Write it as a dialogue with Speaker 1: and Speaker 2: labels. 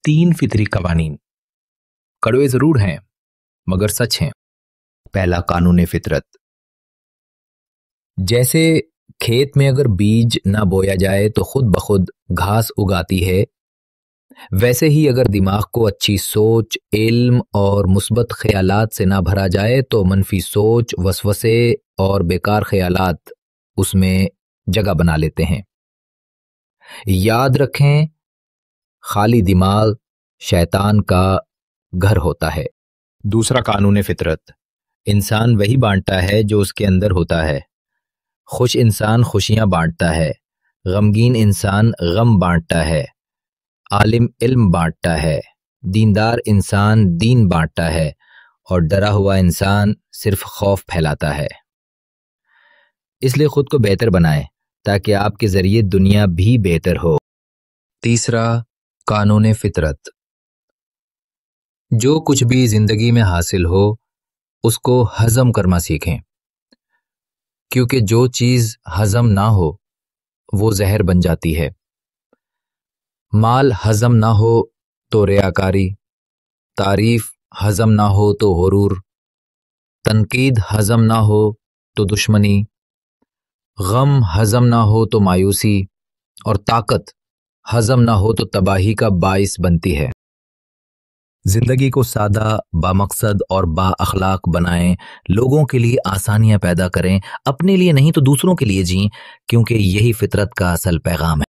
Speaker 1: 3 فطری قوانین کڑوے ضرور ہیں مگر سچ ہیں۔
Speaker 2: پہلا قانون فطرت،
Speaker 1: جیسے کھیت میں اگر بیج نہ بویا جائے تو خود بخود گھاس اگاتی ہے، ویسے ہی اگر دماغ کو اچھی سوچ، علم اور مثبت خیالات سے نہ بھرا جائے تو منفی سوچ، وسوسے اور بیکار خیالات اس میں جگہ بنا لیتے ہیں۔ یاد رکھیں، خالی دماغ شیطان کا گھر ہوتا ہے۔
Speaker 2: دوسرا قانون فطرت،
Speaker 1: انسان وہی بانٹتا ہے جو اس کے اندر ہوتا ہے۔ خوش انسان خوشیاں بانٹتا ہے، غمگین انسان غم بانٹتا ہے، عالم علم بانٹتا ہے، دیندار انسان دین بانٹتا ہے، اور ڈرا ہوا انسان صرف خوف پھیلاتا ہے۔ اس لیے خود کو بہتر بنائیں تاکہ آپ کے ذریعے دنیا بھی بہتر ہو۔
Speaker 2: تیسرا قانون فطرت،
Speaker 1: جو کچھ بھی زندگی میں حاصل ہو اس کو ہضم کرنا سیکھیں، کیونکہ جو چیز ہضم نہ ہو وہ زہر بن جاتی ہے۔ مال ہضم نہ ہو تو ریاکاری، تعریف ہضم نہ ہو تو غرور، تنقید ہضم نہ ہو تو دشمنی، غم ہضم نہ ہو تو مایوسی، اور طاقت ہضم نہ ہو تو تباہی کا باعث بنتی ہے۔ زندگی کو سادہ، بامقصد اور با اخلاق بنائیں، لوگوں کے لیے آسانیاں پیدا کریں، اپنے لیے نہیں تو دوسروں کے لیے جئیں، کیونکہ یہی فطرت کا اصل پیغام ہے۔